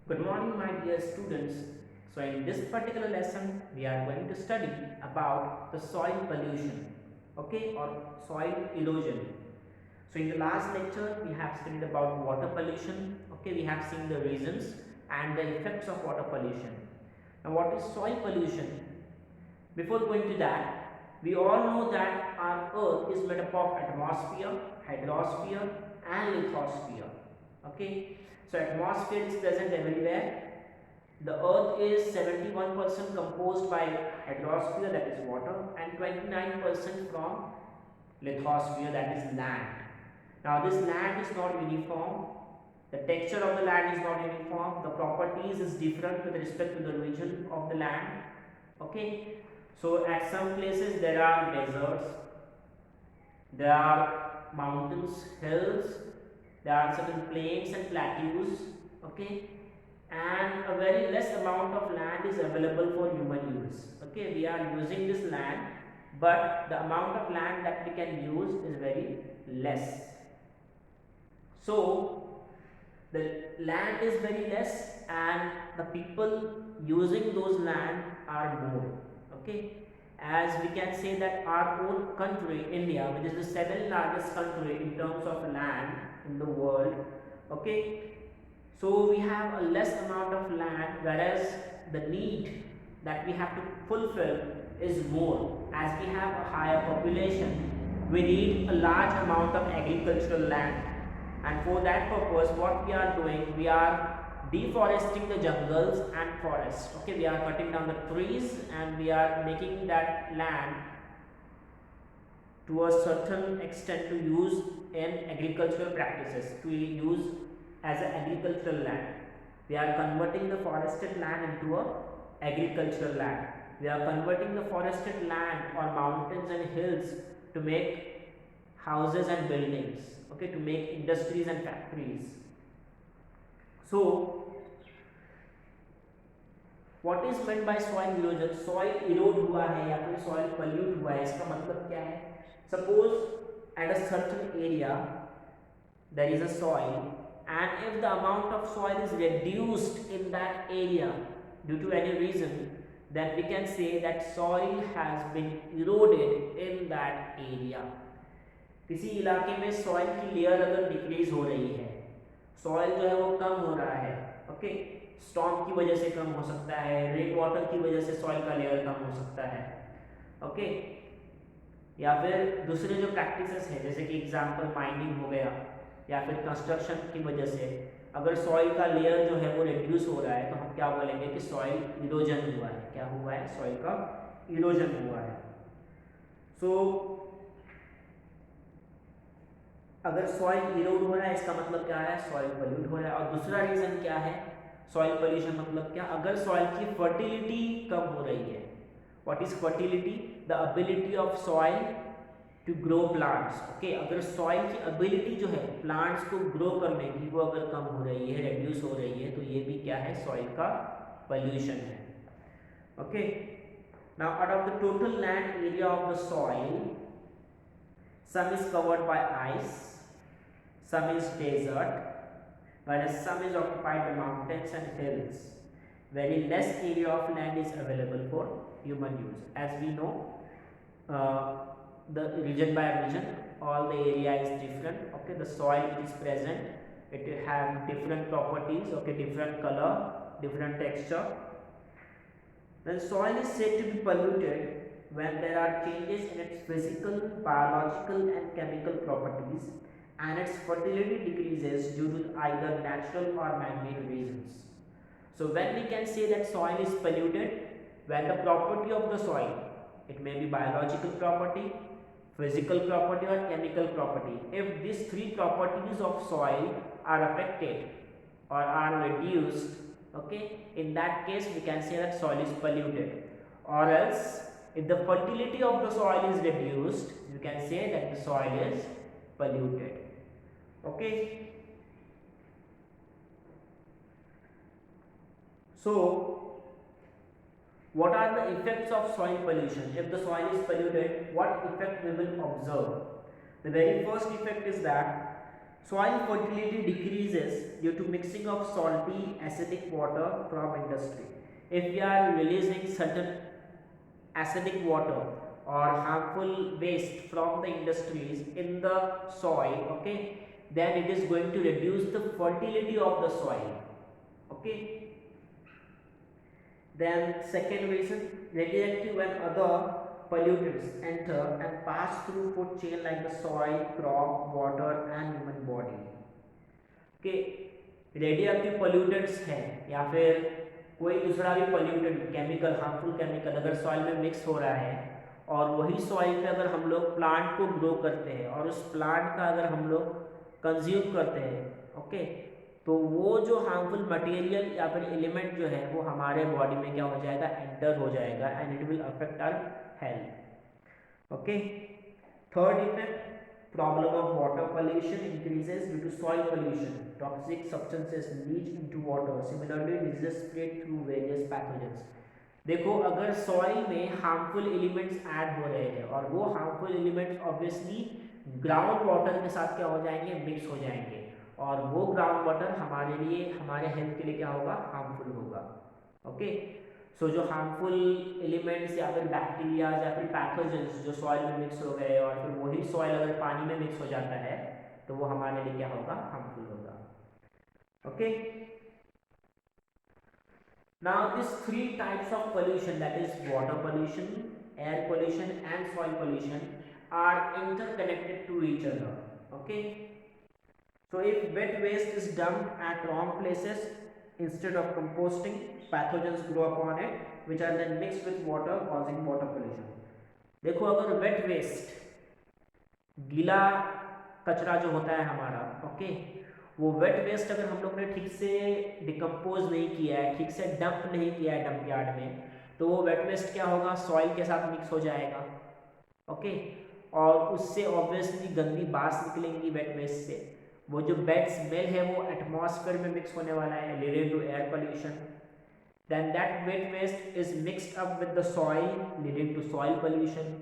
Good morning, my dear students. So, in this particular lesson, we are going to study about the soil pollution, okay, or soil erosion. So, in the last lecture, we have studied about water pollution, okay, we have seen the reasons and the effects of water pollution. Now, what is soil pollution? Before going to that, we all know that our earth is made up of atmosphere, hydrosphere, and lithosphere, okay. So, atmosphere is present everywhere. The earth is 71% composed by hydrosphere, that is water, and 29% from lithosphere, that is land. Now this land is not uniform, the texture of the land is not uniform, the properties is different with respect to the region of the land, okay. So at some places there are deserts, there are mountains, hills, there are certain plains and plateaus, okay, and a very less amount of land is available for human use, okay. We are using this land, but the amount of land that we can use is very less. So the land is very less and the people using those land are more, okay. As we can say that our own country India, which is the second largest country in terms of land in the world, okay, so we have a less amount of land, whereas the need that we have to fulfill is more. As we have a higher population, we need a large amount of agricultural land, and for that purpose what we are doing, we are deforesting the jungles and forests, okay. We are cutting down the trees and we are making that land to a certain extent to use in agricultural practices, to use as an agricultural land. We are converting the forested land into a agricultural land. We are converting the forested land or mountains and hills to make houses and buildings, okay, to make industries and factories. So what is meant by soil erosion? Soil erode हुआ है या फिर soil pollute हुआ है, इसका मतलब क्या है? Suppose at a certain area there is a soil, and if the amount of soil is reduced in that area due to any reason, then we can say that soil has been eroded in that area. किसी इलाके में soil की layer अगर decrease हो रही है, soil जो है वो कम हो रहा है, ओके, स्टॉर्म की वजह से कम हो सकता है, रेन वाटर की वजह से सॉइल का लेयर कम हो सकता है, ओके, या फिर दूसरे जो प्रैक्टिसेस हैं जैसे कि एग्जांपल माइनिंग हो गया या फिर कंस्ट्रक्शन की वजह से अगर सॉइल का लेयर जो है वो रिड्यूस हो रहा है, तो हम क्या बोलेंगे कि सॉइल इरोजन हुआ है. क्या हुआ है? सॉइल का इरोजन हुआ है. सो अगर सॉइल इरोड हो रहा है इसका मतलब क्या है? सॉइल पोल्यूट हो रहा है. और दूसरा रीजन क्या है? सॉइल पोल्यूशन मतलब क्या? अगर सॉइल की फर्टिलिटी कम हो रही है. What is fertility? The ability of soil to grow plants, okay. अगर सॉइल की एबिलिटी जो है प्लांट्स को ग्रो करने की वो अगर कम हो रही है, रिड्यूस हो रही है, तो ये भी क्या है? सॉइल का पोल्यूशन है, okay. Now out of the total land area of the soil, some is covered by ice, some is desert, whereas some is occupied by mountains and hills. Very less area of land is available for human use. As we know, the region by region, all the area is different, okay. The soil which is present, it have different properties, okay, different color, different texture. Then soil is said to be polluted when there are changes in its physical, biological and chemical properties, and its fertility decreases due to either natural or man-made reasons. So when we can say that soil is polluted, when the property of the soil, it may be biological property, physical property or chemical property, if these three properties of soil are affected or are reduced, okay, in that case we can say that soil is polluted. Or else if the fertility of the soil is reduced, you can say that the soil is polluted, okay. So what are the effects of soil pollution? If the soil is polluted, what effect we will observe? The very first effect is that Soil fertility decreases due to mixing of salty acidic water from industry. If we are releasing certain acidic water or harmful waste from the industries in the soil, okay, then it is going to reduce the fertility of the soil, okay. Then second reason, radioactive and other pollutants enter and pass through food chain like the soil, crop, water and human body. कि radioactive pollutants हैं या फिर कोई दूसरा भी pollutant chemical harmful chemical अगर soil में mix हो रहा है और वही सॉइल पे अगर हम लोग प्लांट को ग्रो करते हैं और उस प्लांट का अगर हम लोग कंज्यूम करते हैं, ओके, तो वो जो हार्मफुल मटेरियल या फिर एलिमेंट जो है वो हमारे बॉडी में क्या हो जाएगा, एंटर हो जाएगा and it will affect our health, okay. Third effect, problem of water pollution increases due to soil pollution. Toxic substances leach into water. Similarly, diseases spread through various pathogens. देखो अगर soil में harmful elements add हो रहे हैं और वो harmful elements obviously ground water के साथ क्या हो जाएंगे, मिक्स हो जाएंगे और वो ग्राउंड वाटर हमारे लिए, हमारे हेल्थ के लिए क्या होगा, हार्मफुल होगा, ओके. सो जो हार्मफुल एलिमेंट्स या फिर बैक्टीरिया या फिर पैथोजेंस जो सॉइल में मिक्स हो गए और फिर वही सॉइल अगर पानी में मिक्स हो जाता है तो वो हमारे लिए क्या होगा, हार्मफुल होगा, okay. Now this three types of pollution, that is water pollution, air pollution and soil pollution, are interconnected to each other, okay. So if wet waste is dumped at wrong places instead of composting, pathogens grow upon it which are then mixed with water causing water pollution. देखो अगर wet waste, गीला कचरा जो होता है हमारा, okay, वो wet waste अगर हम लोग ने ठीक से डिकम्पोज नहीं किया है, ठीक से डंप नहीं किया है डंप यार्ड में, तो वो वेट वेस्ट क्या होगा, सॉइल के साथ मिक्स हो जाएगा, ओके, और उससे ऑब्वियसली गंदी बास निकलेंगी वेट वेस्ट से. वो जो बैड स्मेल है वो एटमॉस्फेयर में मिक्स होने वाला है, leading to air pollution. Then that wet waste is mixed up with the soil, leading to soil pollution.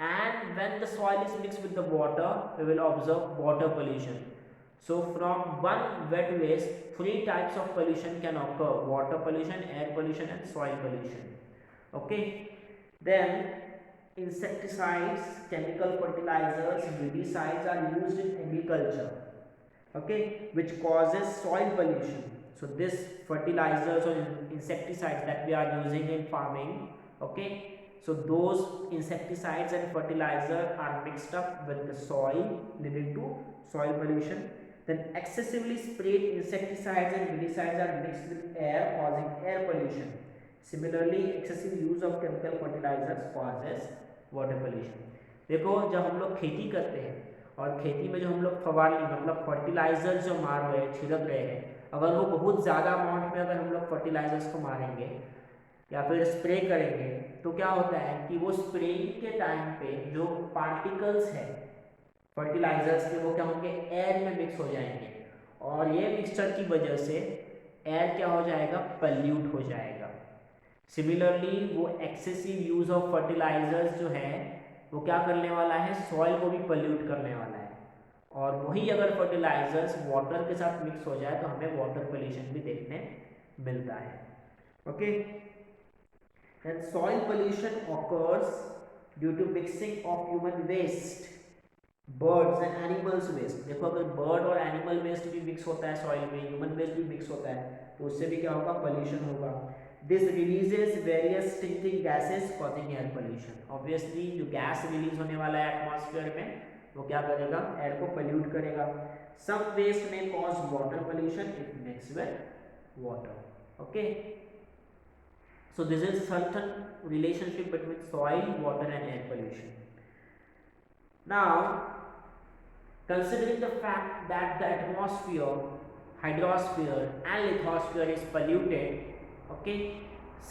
And when the soil is mixed with the water we will observe water pollution. So from one wet waste three types of pollution can occur: water pollution, air pollution and soil pollution, okay. Then insecticides, chemical fertilizers, weedicides are used in agriculture, okay, which causes soil pollution. So this fertilizers or insecticides that we are using in farming, okay, so those insecticides and fertilizer are mixed up with the soil, leading to soil pollution. Then excessively sprayed insecticides and weedicides are mixed with air, causing air pollution. Similarly, excessive use of chemical fertilizers causes water pollution. देखो जब हम लोग खेती करते हैं और खेती में जो हम लोग फवारनी मतलब फर्टिलाइजर जो मार रहे हैं, छिड़क रहे हैं, अगर वो बहुत ज़्यादा अमाउंट में अगर हम लोग फर्टिलाइजर्स को मारेंगे या फिर स्प्रे करेंगे तो क्या होता है कि वो स्प्रेइंग के टाइम पे जो पार्टिकल्स हैं फर्टिलाइजर्स के वो क्या होंगे, एयर में मिक्स हो जाएंगे और ये मिक्सचर की वजह से एयर क्या हो जाएगा, पल्यूट हो जाएगा. सिमिलरली वो एक्सेसिव यूज ऑफ फर्टिलाइजर्स जो है वो क्या करने वाला है, सॉइल को भी पल्यूट करने वाला है और वही अगर फर्टिलाइजर्स वाटर के साथ मिक्स हो जाए तो हमें वाटर पोल्यूशन भी देखने मिलता है, okay. And soil pollution occurs due to mixing of human waste, birds and animals waste. देखो अगर बर्ड और एनिमल वेस्ट भी मिक्स होता है सॉइल में, ह्यूमन वेस्ट भी मिक्स होता है तो उससे भी क्या होगा, पोल्यूशन होगा. This releases various stinking gases causing air pollution. Obviously जो गैस रिलीज होने वाला है एटमॉस्फेयर में वो क्या करेगा, एयर को पोल्यूट करेगा. Some waste may cause water pollution if mixed with water, okay. So this is certain relationship between soil, water and air pollution. Now considering the fact that the atmosphere, hydrosphere and lithosphere is polluted, okay,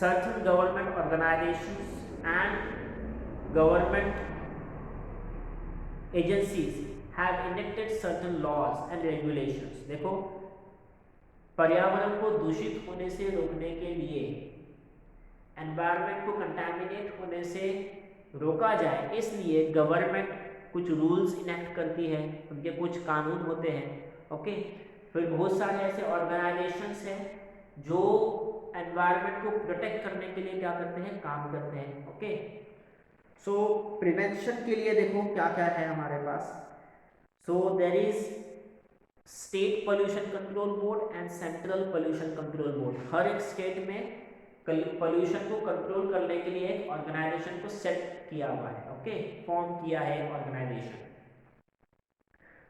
certain government organizations and government agencies have enacted certain laws and regulations. देखो पर्यावरण को दूषित होने से रोकने के लिए, environment को कंटामिनेट होने से रोका जाए, इसलिए गवर्नमेंट कुछ रूल्स इनेक्ट करती है, उनके कुछ कानून होते हैं। ओके, फिर बहुत सारे ऐसे ऑर्गेनाइजेशंस हैं जो एनवायरनमेंट को प्रोटेक्ट करने के लिए क्या करते हैं, काम करते हैं। ओके, सो प्रिवेंशन के लिए देखो क्या क्या है हमारे पास। So there is state pollution control board and central pollution control board. हर एक स्टेट में पोल्यूशन को कंट्रोल करने के लिए एक ऑर्गेनाइजेशन को सेट किया हुआ है। ओके, फॉर्म किया है organization.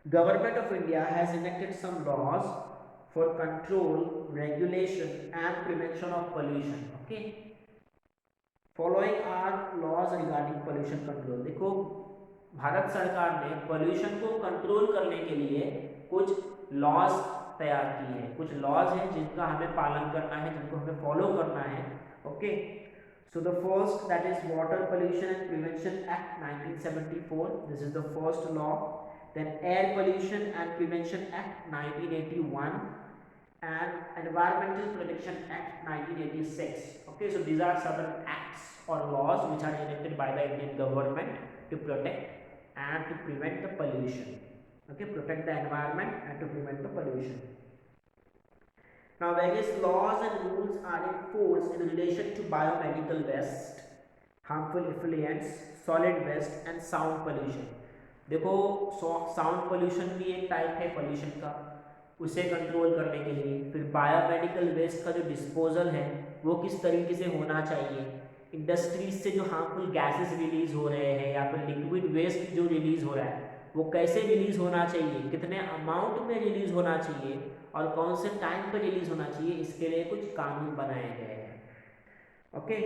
Government of India has enacted some laws for control, regulation and prevention of pollution. Okay, following are laws regarding pollution control. देखो, भारत सरकार ने पोल्यूशन को कंट्रोल करने के लिए कुछ लॉज तैयार की है, कुछ लॉज हैं जिनका हमें पालन करना है, जिनको हमें फॉलो करना है। Okay, so the first that is water pollution and prevention act 1974, this is the first law. Then air pollution and prevention act 1981 and environmental protection act 1986. Okay, so these are certain acts or laws which are enacted by the Indian government to protect and to prevent the pollution. Okay, protect the environment and to prevent the pollution. Now various laws and rules are in force in relation to biomedical waste, harmful effluents, solid waste and sound pollution. देखो, sound pollution भी एक type है pollution का, उसे control करने के लिए। फिर बायोमेडिकल वेस्ट का जो डिस्पोजल है वो किस तरीके से होना चाहिए, इंडस्ट्रीज से जो हार्मफुल गैसेस रिलीज हो रहे हैं या फिर लिक्विड वेस्ट जो रिलीज हो रहा है वो कैसे रिलीज होना चाहिए, कितने अमाउंट में रिलीज होना चाहिए और कौन से टाइम पर रिलीज होना चाहिए, इसके लिए कुछ कानून बनाए गए हैं। Okay,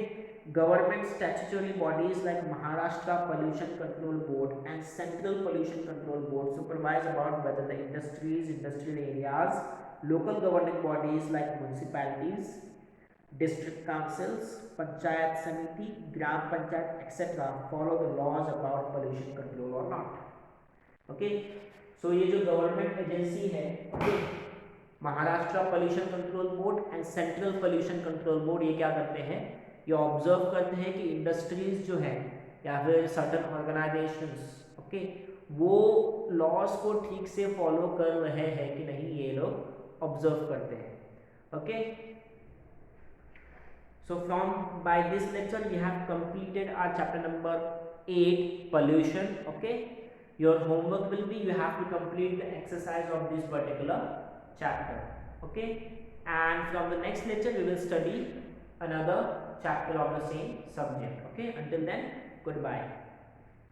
government statutory bodies like Maharashtra pollution control board and central pollution control board supervise about whether the industries, industrial areas, local governing bodies like municipalities, district councils, panchayat samiti, gram panchayat etc. follow the laws about pollution control or not. Okay, so ये जो government agency है, okay, Maharashtra pollution control board and central pollution control board, ये क्या करते हैं, ये observe करते हैं कि इंडस्ट्रीज जो है या फिर सर्टन ऑर्गेनाइजेशंस, ओके, वो लॉज को ठीक से फॉलो कर रहे हैं कि नहीं, ये लोग ऑब्जर्व करते हैं। Okay, so from by this lecture we have completed our chapter number 8 pollution. Okay, your homework will be you have to complete the exercise of this particular chapter. Okay, and from the next lecture we will study another chapter of the same subject. Okay, until then, goodbye.